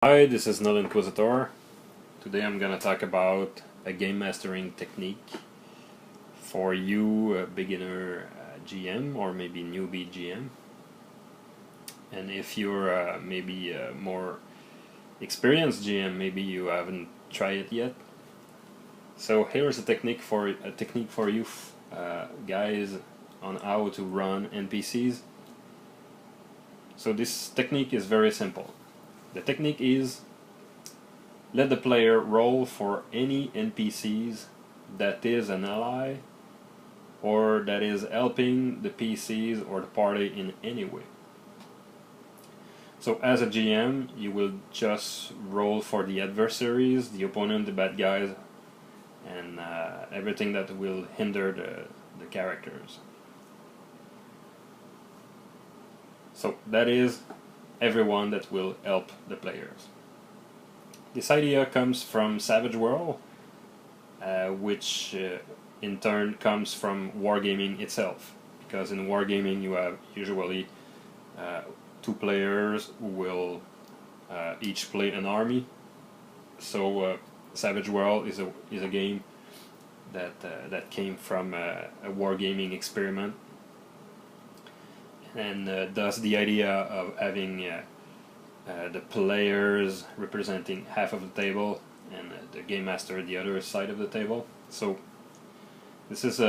Hi, this is Null Inquisitor. Today I'm gonna talk about a game mastering technique for you, a beginner GM or maybe newbie GM. And if you're maybe a more experienced GM, maybe you haven't tried it yet. So here's a technique for you guys on how to run NPCs. So this technique is very simple. The technique is let the player roll for any NPCs that is an ally or that is helping the PCs or the party in any way. So as a GM, you will just roll for the adversaries, the opponent, the bad guys, and everything that will hinder the characters. So that is everyone that will help the players. This idea comes from Savage World, which in turn comes from wargaming itself. Because in wargaming you have usually two players who will each play an army. So Savage World is a game that came from a wargaming experiment, and thus the idea of having the players representing half of the table and the game master the other side of the table. So this is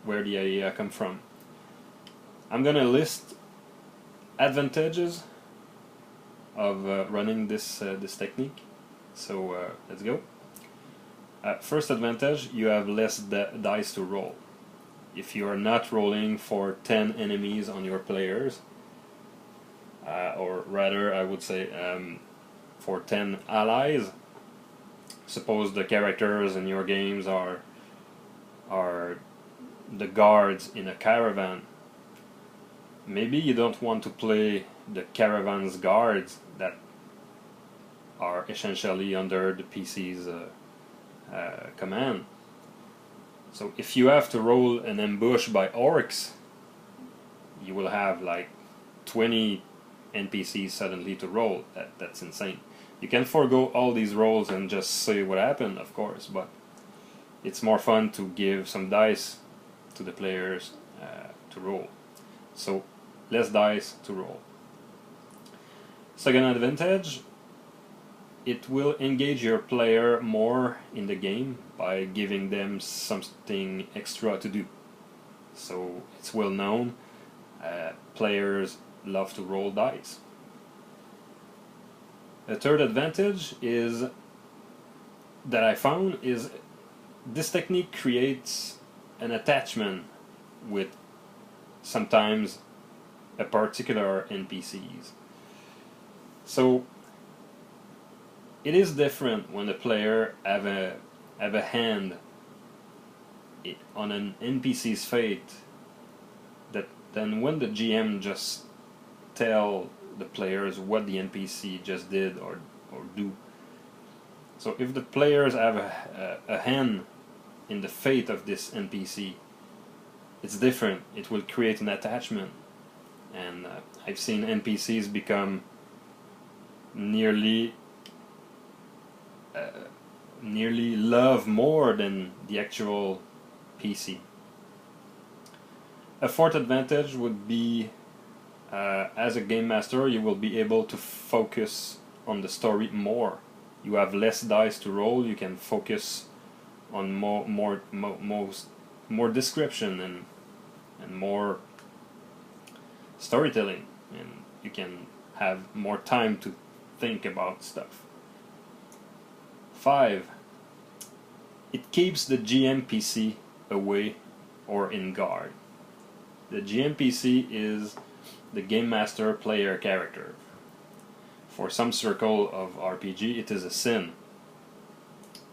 where the idea comes from. I'm gonna list advantages of running this technique. So let's go. First advantage, you have less dice to roll. If you are not rolling for 10 enemies on your players, or rather I would say for 10 allies. Suppose the characters in your games are the guards in a caravan. Maybe you don't want to play the caravan's guards that are essentially under the PC's command. So if you have to roll an ambush by orcs, you will have like 20 NPCs suddenly to roll. That's insane. You can forego all these rolls and just see what happened, of course, but it's more fun to give some dice to the players to roll. So less dice to roll. Second advantage, it will engage your player more in the game by giving them something extra to do. So it's well known, players love to roll dice. A third advantage is that I found is this technique creates an attachment with sometimes a particular NPCs. So it is different when the player have a hand on an NPC's fate than when the GM just tell the players what the NPC just did or do. So if the players have a hand in the fate of this NPC, it's different. It will create an attachment, and I've seen NPCs become nearly love more than the actual PC. A fourth advantage would be as a game master, you will be able to focus on the story more. You have less dice to roll. You can focus on more description and more storytelling, and you can have more time to think about stuff. 5. It keeps the GM PC away or in guard. The GM PC is the game master player character. For some circle of RPG, it is a sin,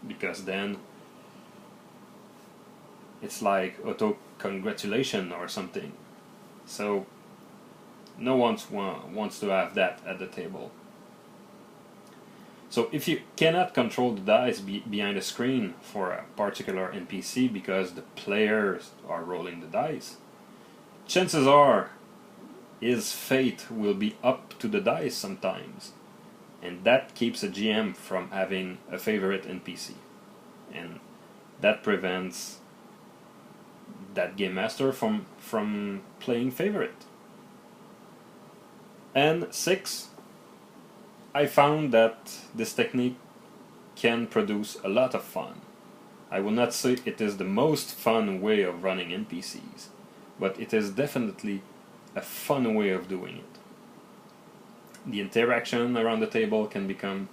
because then it's like auto-congratulation or something. So no one wants to have that at the table. So if you cannot control the dice behind the screen for a particular NPC because the players are rolling the dice, chances are his fate will be up to the dice sometimes. and that keeps a GM from having a favorite NPC, and that prevents that game master from playing favorite. And 6, I found that this technique can produce a lot of fun. I will not say it is the most fun way of running NPCs, but it is definitely a fun way of doing it. The interaction around the table can become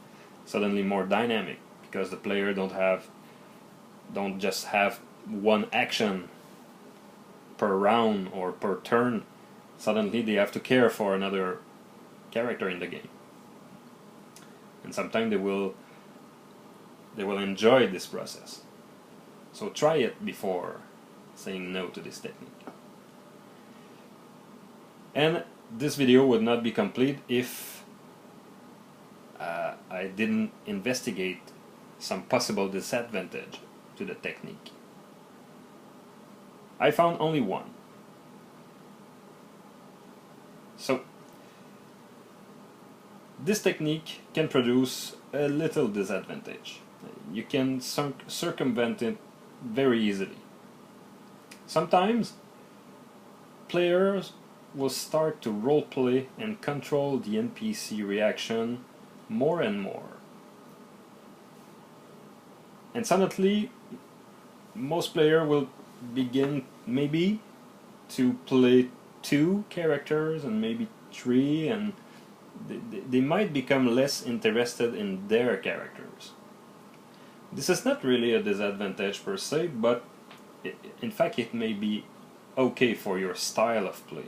suddenly more dynamic because the player don't just have one action per round or per turn. Suddenly they have to care for another character in the game, and sometimes they will enjoy this process. So try it before saying no to this technique. And this video would not be complete if I didn't investigate some possible disadvantage to the technique. I found only one. So this technique can produce a little disadvantage. You can circumvent it very easily. Sometimes players will start to roleplay and control the NPC reaction more and more. And suddenly most players will begin maybe to play 2 characters and maybe 3, and they might become less interested in their characters. This is not really a disadvantage per se, but in fact it may be okay for your style of play.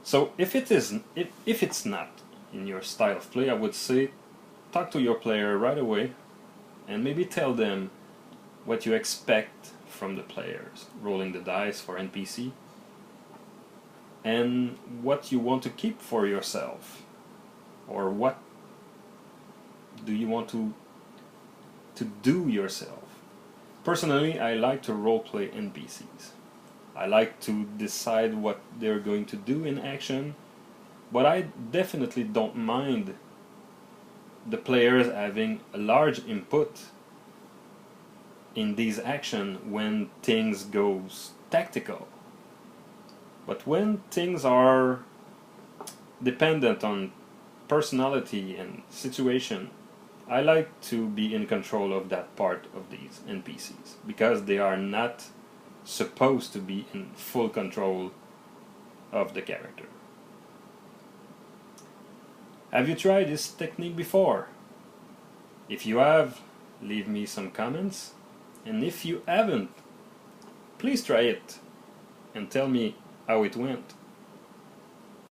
So if it's not in your style of play, I would say talk to your player right away and maybe tell them what you expect from the players rolling the dice for NPC, and what you want to keep for yourself, or what do you want to do yourself. Personally, I like to roleplay NPCs. I like to decide what they're going to do in action, but I definitely don't mind the players having a large input in these actions when things goes tactical. But when things are dependent on personality and situation, I like to be in control of that part of these NPCs, because they are not supposed to be in full control of the character. Have you tried this technique before? If you have, leave me some comments, and if you haven't, please try it and tell me how it went.